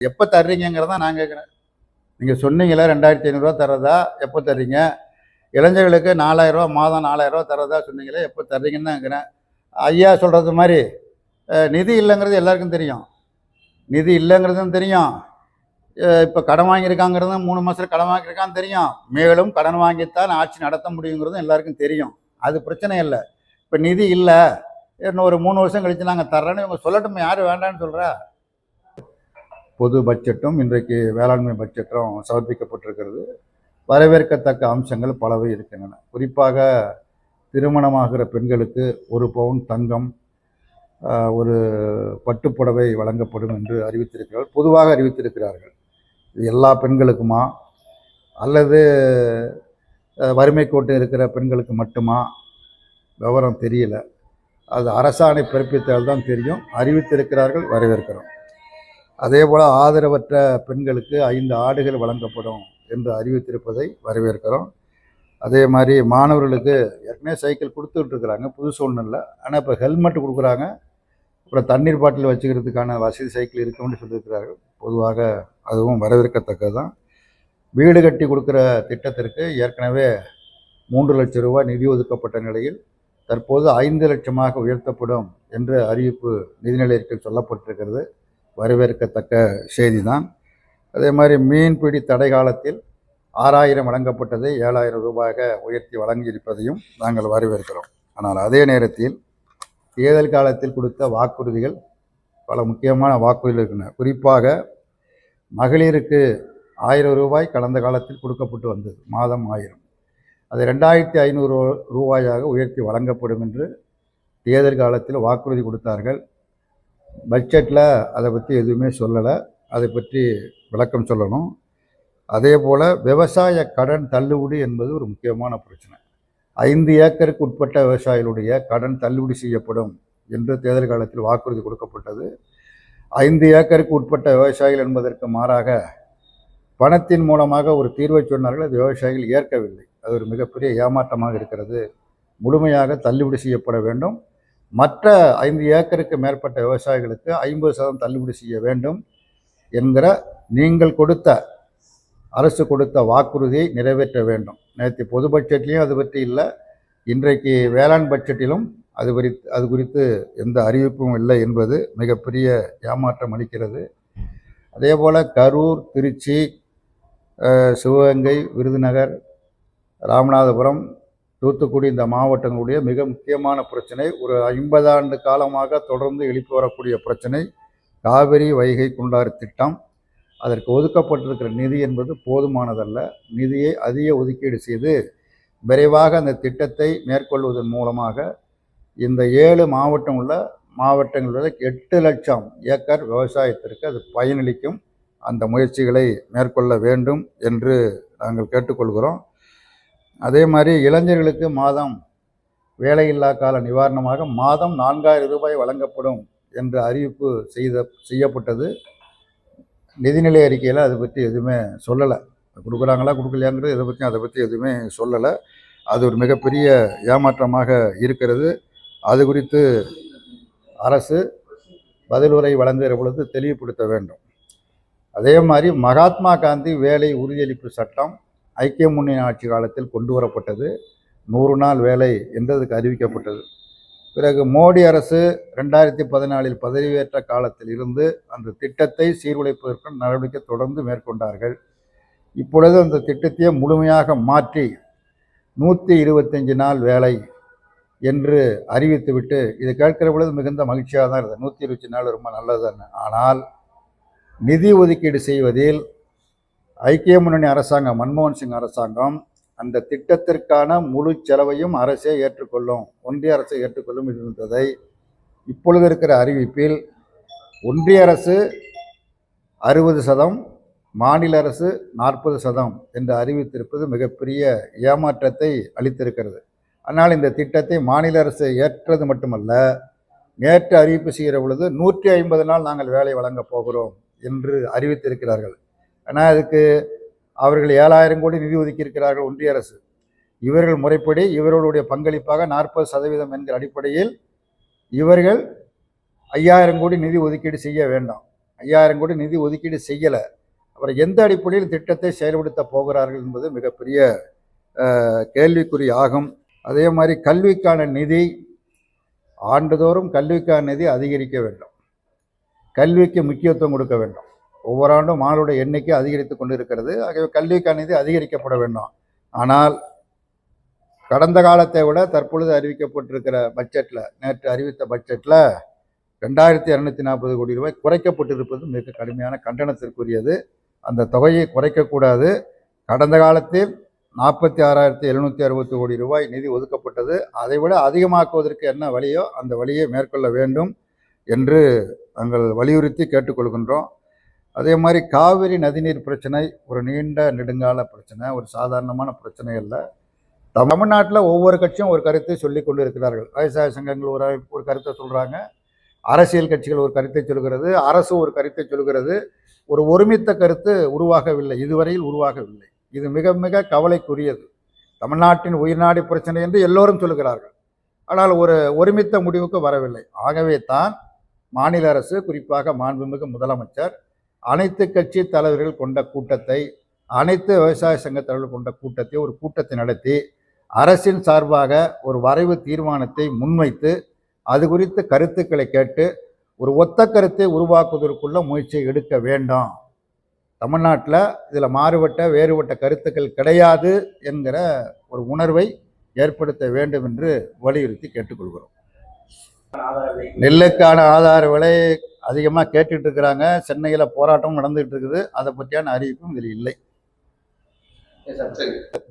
எப்போ தர்றீங்கிறதா நான் கேட்குறேன். நீங்கள் சொன்னீங்களே 2500 தர்றதா, எப்போ தர்றீங்க? இளைஞர்களுக்கு 4000 மாதம் 4000 தர்றதா சொன்னீங்களே, எப்போ தர்றீங்கன்னு தான் கேட்குறேன். ஐயா சொல்கிறது மாதிரி நிதி இல்லைங்கிறது எல்லாருக்கும் தெரியும். நிதி இல்லைங்கிறதும் தெரியும். இப்போ கடன் வாங்கியிருக்காங்கிறதும் 3 மாதத்தில் கடன் வாங்கியிருக்கான்னு தெரியும். மேலும் கடன் வாங்கித்தான் ஆட்சி நடத்த முடியுங்கிறதும் எல்லாருக்கும் தெரியும். அது பிரச்சனை இல்லை. இப்போ நிதி இல்லை, இன்னும் ஒரு 3 வருஷம் கழித்து நாங்கள் தர்றேன்னு இவங்க சொல்லட்டும். யார் வேண்டான்னு சொல்கிறா? பொது பட்ஜெட்டும் இன்றைக்கு வேளாண்மை பட்ஜெட்டும் சமர்ப்பிக்கப்பட்டிருக்கிறது. வரவேற்கத்தக்க அம்சங்கள் பலவை இருக்கின்றன. குறிப்பாக திருமணமாகிற பெண்களுக்கு 1 பவுன் தங்கம், ஒரு பட்டுப்புடவை வழங்கப்படும் என்று அறிவித்திருக்கிறார்கள். பொதுவாக அறிவித்திருக்கிறார்கள். இது எல்லா பெண்களுக்குமா அல்லது வறுமை கோட்டு இருக்கிற பெண்களுக்கு மட்டுமா? விவரம் தெரியல. அது அரசாணை பிறப்பித்தால் தான் தெரியும். அறிவித்திருக்கிறார்கள், வரவேற்கிறோம். அதே போல் ஆதரவற்ற பெண்களுக்கு 5 ஆடுகள் வழங்கப்படும் என்று அறிவித்திருப்பதை வரவேற்கிறோம். அதே மாதிரி மாணவர்களுக்கு ஏற்கனவே சைக்கிள் கொடுத்துட்ருக்குறாங்க, புதுசு ஒன்றும் இல்லை. ஆனால் இப்போ ஹெல்மெட் கொடுக்குறாங்க. அப்புறம் தண்ணீர் பாட்டில் வச்சுக்கிறதுக்கான வசதி சைக்கிள் இருக்குன்னு சொல்லியிருக்கிறார்கள். பொதுவாக அதுவும் வரவேற்கத்தக்கது தான். வீடு கட்டி கொடுக்குற திட்டத்திற்கு ஏற்கனவே 3 லட்சம் ரூபாய் நிதி ஒதுக்கப்பட்ட நிலையில் தற்போது 5 லட்சமாக உயர்த்தப்படும் என்று அறிவிப்பு நிதிநிலை அறிக்கையில் சொல்லப்பட்டிருக்கிறது. வரவேற்கத்தக்க செய்தி தான். அதே மாதிரி மீன்பிடி தடை காலத்தில் 6000 வழங்கப்பட்டதை 7000 ரூபாயாக உயர்த்தி வழங்கியிருப்பதையும் நாங்கள் வரவேற்கிறோம். ஆனால் அதே நேரத்தில் தேர்தல் காலத்தில் கொடுத்த வாக்குறுதிகள் பல முக்கியமான வாக்குறுதிகள் இருக்கின்றன. குறிப்பாக மகளிருக்கு 1000 ரூபாய் கடந்த காலத்தில் கொடுக்கப்பட்டு வந்தது, மாதம் 1000. அது 2500 ரூபாயாக உயர்த்தி வழங்கப்படும் என்று தேர்தல் காலத்தில் வாக்குறுதி கொடுத்தார்கள். பட்ஜெட்டில் அதை பற்றி எதுவுமே சொல்லலை. அதை பற்றி விளக்கம் சொல்லணும். அதே போல் விவசாய கடன் தள்ளுபடி என்பது ஒரு முக்கியமான பிரச்சனை. 5 ஏக்கருக்கு உட்பட்ட விவசாயிகளுடைய கடன் தள்ளுபடி செய்யப்படும் என்று தேர்தல் காலத்தில் வாக்குறுதி கொடுக்கப்பட்டது. 5 ஏக்கருக்கு உட்பட்ட விவசாயிகள் என்பதற்கு மாறாக பணத்தின் மூலமாக ஒரு தீர்வை சொன்னார்கள். அது விவசாயிகள் ஏற்கவில்லை. அது ஒரு மிகப்பெரிய ஏமாற்றமாக இருக்கிறது. முழுமையாக தள்ளுபடி செய்யப்பட வேண்டும். மற்ற 5 ஏக்கருக்கு மேற்பட்ட விவசாயிகளுக்கு 50% தள்ளுபடி செய்ய வேண்டும் என்கிற நீங்கள் கொடுத்த அரசு கொடுத்த வாக்குறுதியை நிறைவேற்ற வேண்டும். நேற்று பொது பட்ஜெட்லேயும் அது பற்றி இல்லை. இன்றைக்கு வேளாண் பட்ஜெட்டிலும் அது குறித்து எந்த அறிவிப்பும் இல்லை என்பது மிகப்பெரிய ஏமாற்றம் அளிக்கிறது. அதே போல் கரூர், திருச்சி, சிவகங்கை, விருதுநகர், ராமநாதபுரம், தூத்துக்குடி இந்த மாவட்டங்களுடைய மிக முக்கியமான பிரச்சனை, ஒரு 50 ஆண்டு காலமாக தொடர்ந்து எழுப்பி வரக்கூடிய பிரச்சனை காவிரி வைகை குண்டாறு திட்டம். அதற்கு ஒதுக்கப்பட்டிருக்கிற நிதி என்பது போதுமானதல்ல. நிதியை அதிக ஒதுக்கீடு செய்து விரைவாக அந்த திட்டத்தை மேற்கொள்வதன் மூலமாக இந்த 7 மாவட்டங்களில் 8 லட்சம் ஏக்கர் விவசாயத்திற்கு அது பயனளிக்கும். அந்த முயற்சிகளை மேற்கொள்ள வேண்டும் என்று நாங்கள் கேட்டுக்கொள்கிறோம். அதே மாதிரி இளைஞர்களுக்கு மாதம் வேலையில்லா கால நிவாரணமாக மாதம் 4000 ரூபாய் வழங்கப்படும் என்ற அறிவிப்பு செய்யப்பட்டது. நிதிநிலை அறிக்கையில் அதை பற்றி எதுவுமே சொல்லலை. கொடுக்குறாங்களா கொடுக்கலையாங்கிறது அதை பற்றி எதுவுமே சொல்லலை. அது ஒரு மிகப்பெரிய ஏமாற்றமாக இருக்கிறது. அது குறித்து அரசு பதிலுரை வழங்குகிற பொழுது தெளிவுபடுத்த வேண்டும். அதே மாதிரி மகாத்மா காந்தி வேலை உறுதியளிப்பு சட்டம் ஐக்கிய முன்னணி ஆட்சி காலத்தில் கொண்டு வரப்பட்டது. 100 நாள் வேலை என்றதுக்கு அறிவிக்கப்பட்டது. பிறகு மோடி அரசு 2014 பதவியேற்ற காலத்தில் இருந்து அந்த திட்டத்தை சீர்குலைப்பதற்கு நடவடிக்கை தொடர்ந்து மேற்கொண்டார்கள். இப்பொழுது அந்த திட்டத்தையே முழுமையாக மாற்றி 125 நாள் வேலை என்று அறிவித்துவிட்டு, இது கேட்கிற பொழுது மிகுந்த மகிழ்ச்சியாக தான் இருந்தது. 125 நாள் ரொம்ப நல்லது தானே. ஆனால் நிதி ஒதுக்கீடு செய்வதில் ஐக்கிய முன்னணி அரசாங்கம், மன்மோகன் சிங் அரசாங்கம் அந்த திட்டத்திற்கான முழு செலவையும் அரசே ஏற்றுக்கொள்ளும், ஒன்றிய அரசு ஏற்றுக்கொள்ளும் இருந்ததை இப்பொழுது இருக்கிற அறிவிப்பில் ஒன்றிய அரசு 60%, மாநில அரசு 40% என்று அறிவித்திருப்பது மிகப்பெரிய ஏமாற்றத்தை அளித்திருக்கிறது. ஆனால் இந்த திட்டத்தை மாநில அரசு ஏற்றது மட்டுமல்ல, நேற்று அறிவிப்பு செய்கிற பொழுது 150 நாள் நாங்கள் வேலை வழங்கப் போகிறோம் என்று அறிவித்திருக்கிறார்கள். ஆனால் அதுக்கு அவர்கள் 7000 கோடி நிதி ஒதுக்கியிருக்கிறார்கள் ஒன்றிய அரசு. இவர்கள் முறைப்படி இவர்களுடைய பங்களிப்பாக 40% என்கிற அடிப்படையில் இவர்கள் 5000 கோடி நிதி ஒதுக்கீடு செய்ய வேண்டாம். 5000 கோடி நிதி ஒதுக்கீடு செய்யலை. அப்புறம் எந்த அடிப்படையில் திட்டத்தை செயல்படுத்த போகிறார்கள் என்பது மிகப்பெரிய கேள்விக்குறி ஆகும். அதே மாதிரி கல்விக்கான நிதி, ஆண்டுதோறும் கல்விக்கான நிதி அதிகரிக்க வேண்டும். கல்விக்கு முக்கியத்துவம் கொடுக்க வேண்டும். ஒவ்வொரு ஆண்டும் மாணவருடைய எண்ணிக்கை அதிகரித்து கொண்டு இருக்கிறது. ஆகவே கல்விக்கான நிதி அதிகரிக்கப்பட வேண்டும். ஆனால் கடந்த காலத்தை விட தற்பொழுது அறிவிக்கப்பட்டிருக்கிற பட்ஜெட்டில், நேற்று அறிவித்த பட்ஜெட்டில் 2240 கோடி ரூபாய் குறைக்கப்பட்டிருப்பது மிக கடுமையான கண்டனத்திற்குரியது. அந்த தொகையை குறைக்கக்கூடாது. கடந்த காலத்தில் 46,760 கோடி ரூபாய் நிதி ஒதுக்கப்பட்டது. அதைவிட அதிகமாக்குவதற்கு என்ன வழியோ அந்த வழியை மேற்கொள்ள வேண்டும் என்று நாங்கள் வலியுறுத்தி கேட்டுக்கொள்கின்றோம். அதே மாதிரி காவிரி நதிநீர் பிரச்சனை ஒரு நீண்ட நெடுங்கால பிரச்சனை, ஒரு சாதாரணமான பிரச்சனை அல்ல. தமிழ்நாட்டில் ஒவ்வொரு கட்சியும் ஒரு கருத்தை சொல்லி கொண்டு இருக்கிறார்கள். விவசாய சங்கங்கள் ஒரு கருத்தை சொல்கிறாங்க, அரசியல் கட்சிகள் ஒரு கருத்தை சொல்கிறது, அரசு ஒரு கருத்தை சொல்கிறது. ஒரு ஒருமித்த கருத்து உருவாகவில்லை, இதுவரையில் உருவாகவில்லை. இது மிக மிக கவலைக்குரியது. தமிழ்நாட்டின் உயிர்நாடி பிரச்சனை என்று எல்லோரும் சொல்லுகிறார்கள், ஆனால் ஒரு ஒருமித்த முடிவுக்கு வரவில்லை. ஆகவே தான் மாநில அரசு, குறிப்பாக மாண்புமிகு முதலமைச்சர், அனைத்து கட்சி தலைவர்கள் கொண்ட கூட்டத்தை, அனைத்து விவசாய சங்க தலைவர்கள் கொண்ட கூட்டத்தை, ஒரு கூட்டத்தை நடத்தி அரசின் சார்பாக ஒரு வரைவு தீர்மானத்தை முன்வைத்து அது குறித்து கருத்துக்களை கேட்டு ஒரு ஒத்த கருத்தை உருவாக்குவதற்குள்ள முயற்சியை எடுக்க வேண்டும். தமிழ்நாட்டில் இதில் மாறுபட்ட வேறுபட்ட கருத்துக்கள் கிடையாது என்கிற ஒரு உணர்வை ஏற்படுத்த வேண்டும் என்று வலியுறுத்தி கேட்டுக்கொள்கிறோம். நெல்லுக்கான ஆதார விலை அதிகமாக கேட்டுட்டு இருக்கிறாங்க. சென்னையில் போராட்டம் நடந்துகிட்டு இருக்குது. அதை பற்றியான அறிவிப்பும் இதில் இல்லை.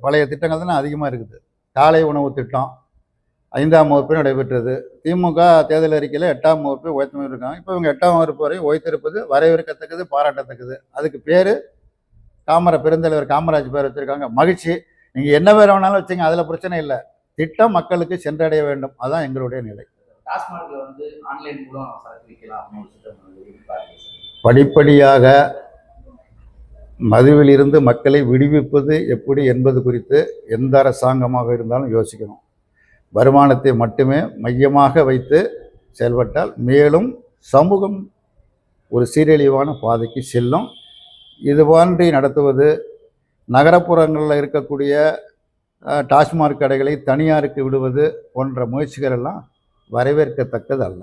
பழைய திட்டங்கள் தானே அதிகமாக இருக்குது. காலை உணவு திட்டம் 5ஆம் வகுப்பு நடைபெற்றது. திமுக தேர்தல் அறிக்கையில் 8ஆம் வகுப்பு உயர்த்தி இருக்காங்க. இப்போ இவங்க 8ஆம் வகுப்பு வரை உயர்த்திருப்பது வரவேற்கத்தக்கது, பாராட்டத்தக்கது. அதுக்கு பேர் பெருந்தலைவர் காமராஜ் பேர் வச்சுருக்காங்க. மகிழ்ச்சி. நீங்கள் என்ன பேர் வேணாலும் வச்சுங்க, அதில் பிரச்சனை இல்லை. திட்டம் மக்களுக்கு சென்றடைய வேண்டும், அதுதான் எங்களுடைய நிலை. படிப்படியாக மதுவிலிருந்து மக்களை விடுவிப்பது எப்படி என்பது குறித்து எந்த அரசாங்கமாக இருந்தாலும் யோசிக்கணும். வருமானத்தை மட்டுமே மையமாக வைத்து செயல்பட்டால் மேலும் சமூகம் ஒரு சீரழிவான பாதைக்கு செல்லும். இது போன்று நடத்துவது, நகரப்புறங்களில் இருக்கக்கூடிய டாஸ்மாக் கடைகளை தனியாருக்கு விடுவது போன்ற முயற்சிகள் எல்லாம் வரவேற்கத்தக்கது அல்ல.